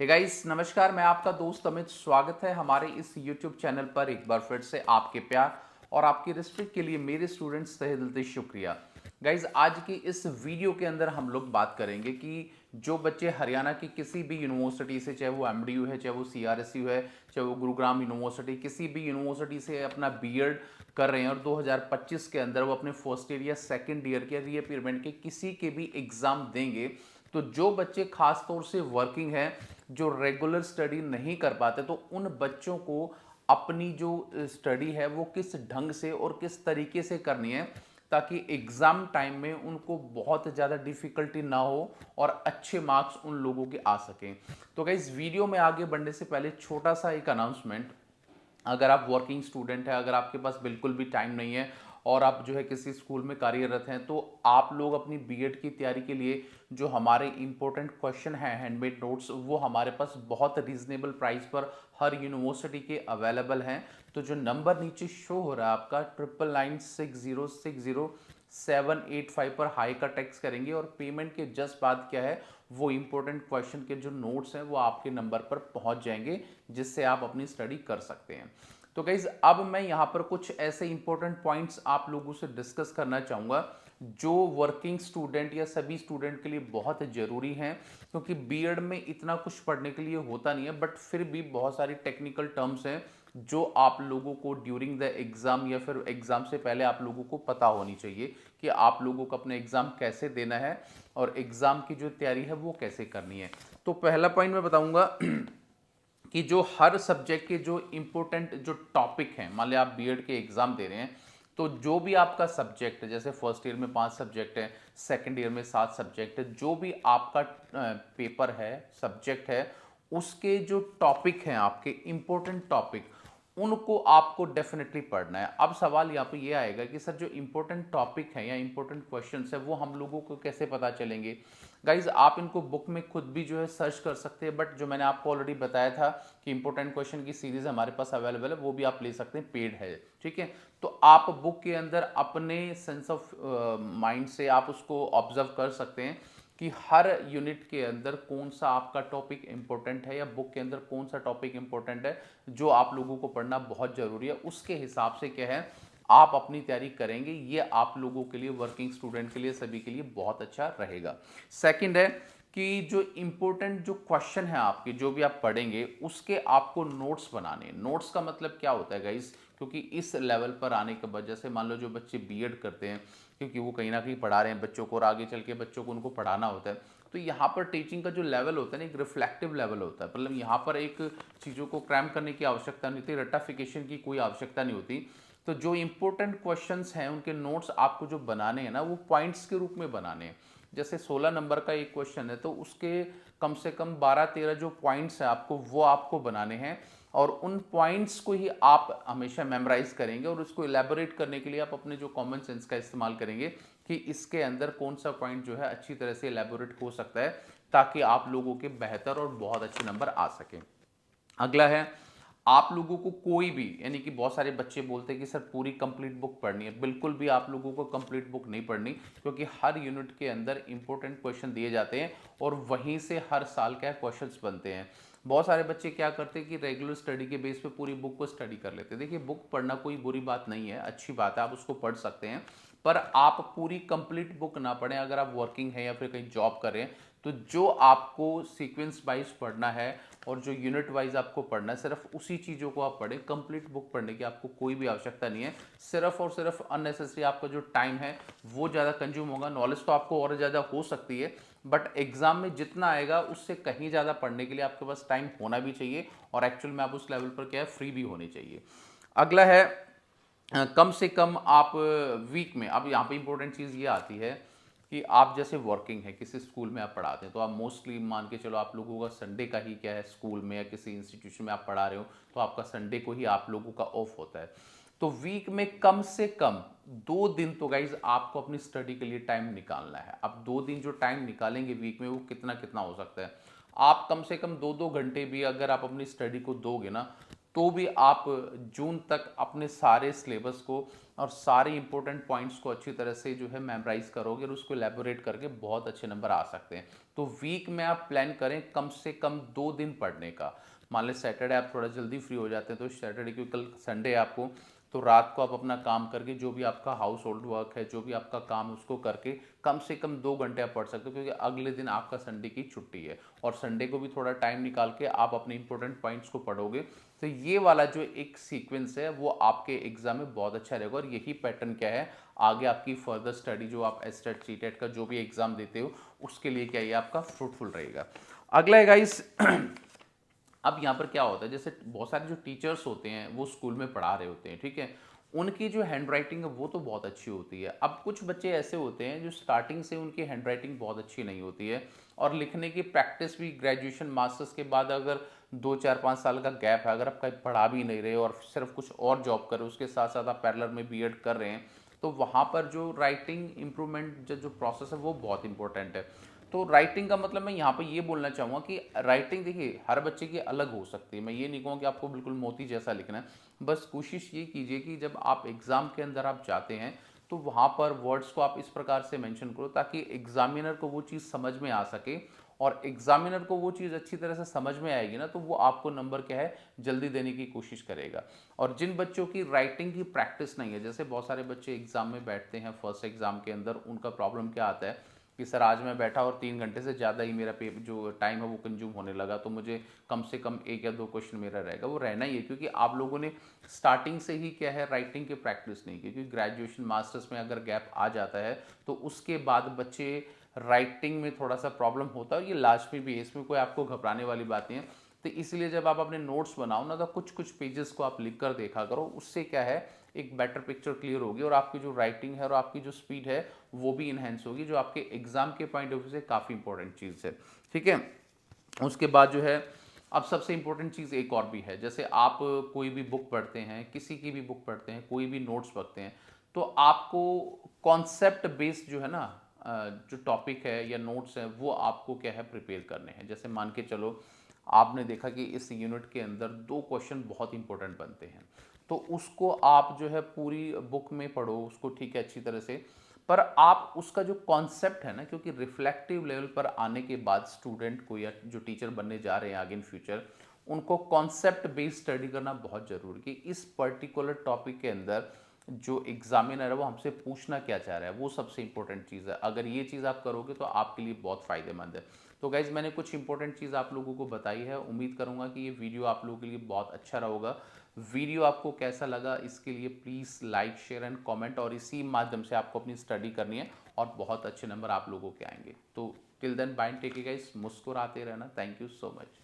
Hey guys, नमस्कार। मैं आपका दोस्त अमित। स्वागत है हमारे इस YouTube चैनल पर एक बार फिर से। आपके प्यार और आपकी रिस्पेक्ट के लिए मेरे स्टूडेंट्स तहे दिल से शुक्रिया। गाइस, आज की इस वीडियो के अंदर हम लोग बात करेंगे कि जो बच्चे हरियाणा की किसी भी यूनिवर्सिटी से, चाहे वो MDU है, चाहे वो CRSU है, चाहे वो गुरुग्राम यूनिवर्सिटी, किसी भी यूनिवर्सिटी से अपना बीएड कर रहे हैं और 2025 के अंदर वो अपने फर्स्ट ईयर या सेकेंड ईयर के रीअपीयरमेंट के किसी के भी एग्जाम देंगे, तो जो बच्चे खास तौर से वर्किंग हैं, जो रेगुलर स्टडी नहीं कर पाते, तो उन बच्चों को अपनी जो स्टडी है वो किस ढंग से और किस तरीके से करनी है ताकि एग्जाम टाइम में उनको बहुत ज़्यादा डिफिकल्टी ना हो और अच्छे मार्क्स उन लोगों के आ सकें। तो गाइस, वीडियो में आगे बढ़ने से पहले छोटा सा एक अनाउंसमेंट। अगर आप वर्किंग स्टूडेंट हैं, अगर आपके पास बिल्कुल भी टाइम नहीं है और आप जो है किसी स्कूल में कार्यरत हैं, तो आप लोग अपनी बीएड की तैयारी के लिए जो हमारे इंपॉर्टेंट क्वेश्चन हैं, हैंडमेड नोट्स, वो हमारे पास बहुत रीजनेबल प्राइस पर हर यूनिवर्सिटी के अवेलेबल हैं। तो जो नंबर नीचे शो हो रहा है आपका 9996060785 पर हाई का टेक्स्ट करेंगे और पेमेंट के जस्ट बाद क्या है, वो इंपॉर्टेंट क्वेश्चन के जो नोट्स हैं वो आपके नंबर पर पहुंच जाएंगे, जिससे आप अपनी स्टडी कर सकते हैं। तो गाइज, अब मैं यहाँ पर कुछ ऐसे इंपॉर्टेंट पॉइंट्स आप लोगों से डिस्कस करना चाहूँगा जो वर्किंग स्टूडेंट या सभी स्टूडेंट के लिए बहुत ज़रूरी हैं, क्योंकि बीएड में इतना कुछ पढ़ने के लिए होता नहीं है, बट फिर भी बहुत सारी टेक्निकल टर्म्स हैं जो आप लोगों को ड्यूरिंग द एग्ज़ाम या फिर एग्ज़ाम से पहले आप लोगों को पता होनी चाहिए कि आप लोगों को अपना एग्ज़ाम कैसे देना है और एग्ज़ाम की जो तैयारी है वो कैसे करनी है। तो पहला पॉइंट मैं बताऊंगा कि जो हर सब्जेक्ट के जो इम्पोर्टेंट जो टॉपिक हैं, मान लिया आप बीएड के एग्जाम दे रहे हैं, तो जो भी आपका सब्जेक्ट है, जैसे फर्स्ट ईयर में 5 सब्जेक्ट है, सेकंड ईयर में 7 सब्जेक्ट है, जो भी आपका पेपर है, सब्जेक्ट है, उसके जो टॉपिक हैं, आपके इम्पोर्टेंट टॉपिक, उनको आपको डेफिनेटली पढ़ना है। अब सवाल यहाँ पे ये आएगा कि सर, जो इंपॉर्टेंट टॉपिक है या इंपॉर्टेंट क्वेश्चंस है वो हम लोगों को कैसे पता चलेंगे। गाइज, आप इनको बुक में खुद भी जो है सर्च कर सकते हैं, बट जो मैंने आपको ऑलरेडी बताया था कि इंपॉर्टेंट क्वेश्चन की सीरीज हमारे पास अवेलेबल है, वो भी आप ले सकते हैं, पेड है। ठीक है, तो आप बुक के अंदर अपने सेंस ऑफ माइंड से आप उसको ऑब्जर्व कर सकते हैं कि हर यूनिट के अंदर कौन सा आपका टॉपिक इंपॉर्टेंट है या बुक के अंदर कौन सा टॉपिक इंपॉर्टेंट है जो आप लोगों को पढ़ना बहुत जरूरी है। उसके हिसाब से क्या है, आप अपनी तैयारी करेंगे, ये आप लोगों के लिए, वर्किंग स्टूडेंट के लिए, सभी के लिए बहुत अच्छा रहेगा। सेकंड है कि जो इंपॉर्टेंट जो क्वेश्चन है आपके, जो भी आप पढ़ेंगे, उसके आपको नोट्स बनाने। नोट्स का मतलब क्या होता है गाइस, क्योंकि इस लेवल पर आने के बाद, जैसे मान लो जो बच्चे बीएड करते हैं, क्योंकि वो कहीं ना कहीं पढ़ा रहे हैं बच्चों को और आगे चल के बच्चों को उनको पढ़ाना होता है, तो यहाँ पर टीचिंग का जो लेवल होता है ना, एक रिफ्लेक्टिव लेवल होता है। मतलब यहाँ पर एक चीज़ों को क्रैम करने की आवश्यकता नहीं होती, रट्टाफिकेशन की कोई आवश्यकता नहीं होती। तो जो इंपॉर्टेंट क्वेश्चंस हैं उनके नोट्स आपको जो बनाने हैं ना, वो पॉइंट्स के रूप में बनाने हैं। जैसे 16 नंबर का एक क्वेश्चन है, तो उसके कम से कम 12-13 जो पॉइंट्स हैं आपको, वो आपको बनाने हैं और उन पॉइंट्स को ही आप हमेशा मेमोराइज करेंगे और उसको इलेबोरेट करने के लिए आप अपने जो कॉमन सेंस का इस्तेमाल करेंगे कि इसके अंदर कौन सा पॉइंट जो है अच्छी तरह से इलेबोरेट हो सकता है, ताकि आप लोगों के बेहतर और बहुत अच्छे नंबर आ सकें। अगला है, आप लोगों को कोई भी, यानी कि बहुत सारे बच्चे बोलते हैं कि सर पूरी कंप्लीट बुक पढ़नी है। बिल्कुल भी आप लोगों को कंप्लीट बुक नहीं पढ़नी, क्योंकि हर यूनिट के अंदर इंपॉर्टेंट क्वेश्चन दिए जाते हैं और वहीं से हर साल क्या क्वेश्चंस बनते हैं। बहुत सारे बच्चे क्या करते हैं कि रेगुलर स्टडी के बेस पे पूरी बुक को स्टडी कर लेते हैं। देखिए, बुक पढ़ना कोई बुरी बात नहीं है, अच्छी बात है, आप उसको पढ़ सकते हैं, पर आप पूरी कंप्लीट बुक ना पढ़ें। अगर आप वर्किंग है या फिर कहीं जॉब कर रहे हैं, तो जो आपको सीक्वेंस वाइज पढ़ना है और जो यूनिट वाइज आपको पढ़ना है, सिर्फ उसी चीज़ों को आप पढ़ें। कंप्लीट बुक पढ़ने की आपको कोई भी आवश्यकता नहीं है। सिर्फ और सिर्फ अननेसेसरी आपका जो टाइम है वो ज़्यादा कंज्यूम होगा। नॉलेज तो आपको और ज़्यादा हो सकती है, बट एग्जाम में जितना आएगा उससे कहीं ज़्यादा पढ़ने के लिए आपके पास टाइम होना भी चाहिए और एक्चुअल में आप उस लेवल पर क्या है, फ्री भी होने चाहिए। अगला है, कम से कम आप वीक में, अब यहाँ पे इंपॉर्टेंट चीज़ ये आती है कि आप जैसे वर्किंग है, किसी स्कूल में आप पढ़ाते हैं, तो आप मोस्टली मान के चलो आप लोगों का संडे का ही क्या है, स्कूल में या किसी इंस्टीट्यूशन में आप पढ़ा रहे हो तो आपका संडे को ही आप लोगों का ऑफ होता है। तो वीक में कम से कम 2 दिन तो गाइज आपको अपनी स्टडी के लिए टाइम निकालना है। अब 2 दिन जो टाइम निकालेंगे वीक में, वो कितना कितना हो सकता है। आप कम से कम 2-2 घंटे भी अगर आप अपनी स्टडी को दोगे ना, तो भी आप जून तक अपने सारे सिलेबस को और सारे इंपॉर्टेंट पॉइंट्स को अच्छी तरह से जो है मेमोराइज करोगे और उसको एलेबोरेट करके बहुत अच्छे नंबर आ सकते हैं। तो वीक में आप प्लान करें कम से कम 2 दिन पढ़ने का। मान लें सैटरडे आप थोड़ा जल्दी फ्री हो जाते हैं तो सैटरडे, क्योंकि कल संडे है आपको, तो रात को आप अपना काम करके जो भी आपका हाउस होल्ड वर्क है, जो भी आपका काम है, उसको करके कम से कम 2 घंटे आप पढ़ सकते हो, क्योंकि अगले दिन आपका संडे की छुट्टी है और संडे को भी थोड़ा टाइम निकाल के आप अपने इंपॉर्टेंट पॉइंट्स को पढ़ोगे। तो ये वाला जो एक सीक्वेंस है वो आपके एग्जाम में बहुत अच्छा रहेगा और यही पैटर्न क्या है आगे आपकी फर्दर स्टडी, जो आप एसटेट सीटेट का जो भी एग्जाम देते हो उसके लिए क्या ये आपका फ्रूटफुल रहेगा। अगला है गाइस अब यहाँ पर क्या होता है, जैसे बहुत सारे जो टीचर्स होते हैं वो स्कूल में पढ़ा रहे होते हैं, ठीक है, उनकी जो हैंड राइटिंग है वो तो बहुत अच्छी होती है। अब कुछ बच्चे ऐसे होते हैं जो स्टार्टिंग से उनकी हैंड राइटिंग बहुत अच्छी नहीं होती है और लिखने की प्रैक्टिस भी ग्रेजुएशन मास्टर्स के बाद अगर 2 4 5 साल का गैप है, अगर आप कहीं पढ़ा भी नहीं रहे और सिर्फ कुछ और जॉब कर रहे हो, उसके साथ साथ आप पैरेलल में बीएड कर रहे हैं, तो वहाँ पर जो राइटिंग इंप्रूवमेंट जो प्रोसेस है वो बहुत इंपॉर्टेंट है। तो राइटिंग का मतलब मैं यहाँ पे ये बोलना चाहूँगा कि राइटिंग देखिए हर बच्चे की अलग हो सकती है। मैं ये नहीं कहूँ कि आपको बिल्कुल मोती जैसा लिखना है, बस कोशिश ये कीजिए कि जब आप एग्ज़ाम के अंदर आप जाते हैं तो वहाँ पर वर्ड्स को आप इस प्रकार से मेंशन करो ताकि एग्जामिनर को वो चीज़ समझ में आ सके, और एग्जामिनर को वो चीज़ अच्छी तरह से समझ में आएगी ना तो वो आपको नंबर क्या है जल्दी देने की कोशिश करेगा। और जिन बच्चों की राइटिंग की प्रैक्टिस नहीं है, जैसे बहुत सारे बच्चे एग्जाम में बैठते हैं फर्स्ट एग्जाम के अंदर, उनका प्रॉब्लम क्या आता है कि सर आज मैं बैठा और 3 घंटे से ज़्यादा ही मेरा पेपर जो टाइम है वो कंज्यूम होने लगा, तो मुझे कम से कम 1 या 2 क्वेश्चन मेरा रहेगा। वो रहना ही है क्योंकि आप लोगों ने स्टार्टिंग से ही क्या है राइटिंग की प्रैक्टिस नहीं की, क्योंकि ग्रेजुएशन मास्टर्स में अगर गैप आ जाता है तो उसके बाद बच्चे राइटिंग में थोड़ा सा प्रॉब्लम होता है, ये लाजमी भी है, इसमें कोई आपको घबराने वाली बात नहीं है। तो इसलिए जब आप अपने नोट्स बनाओ ना तो कुछ कुछ पेजेस को आप लिख कर देखा करो, उससे क्या है एक बेटर पिक्चर क्लियर होगी और आपकी जो राइटिंग है और आपकी जो स्पीड है वो भी इन्हेंस होगी, जो आपके एग्जाम के पॉइंट ऑफ व्यू से काफ़ी इंपॉर्टेंट चीज़ है, ठीक है। उसके बाद जो है अब सबसे इंपॉर्टेंट चीज़ एक और भी है, जैसे आप कोई भी बुक पढ़ते हैं, किसी की भी बुक पढ़ते हैं, कोई भी नोट्स पढ़ते हैं, तो आपको कॉन्सेप्ट बेस्ड जो है ना जो टॉपिक है या नोट्स हैं वो आपको क्या है प्रिपेयर करने हैं। जैसे मान के चलो आपने देखा कि इस यूनिट के अंदर 2 क्वेश्चन बहुत इंपॉर्टेंट बनते हैं, तो उसको आप जो है पूरी बुक में पढ़ो उसको, ठीक है, अच्छी तरह से, पर आप उसका जो कॉन्सेप्ट है ना, क्योंकि रिफ्लेक्टिव लेवल पर आने के बाद स्टूडेंट को या जो टीचर बनने जा रहे हैं आगे इन फ्यूचर, उनको कॉन्सेप्ट बेस्ड स्टडी करना बहुत जरूरी है कि इस पर्टिकुलर टॉपिक के अंदर जो एग्जामिनर है वो हमसे पूछना क्या चाह रहा है, वो सबसे इंपॉर्टेंट चीज़ है। अगर ये चीज़ आप करोगे तो आपके लिए बहुत फायदेमंद है। तो गाइज मैंने कुछ इंपॉर्टेंट चीज़ आप लोगों को बताई है, उम्मीद करूंगा कि ये वीडियो आप लोगों के लिए बहुत अच्छा रहेगा। वीडियो आपको कैसा लगा इसके लिए please like share and comment, और इसी माध्यम से आपको अपनी स्टडी करनी है और बहुत अच्छे नंबर आप लोगों के आएंगे। तो till then bye, take care guys, मुस्कुराते रहना। Thank you so much.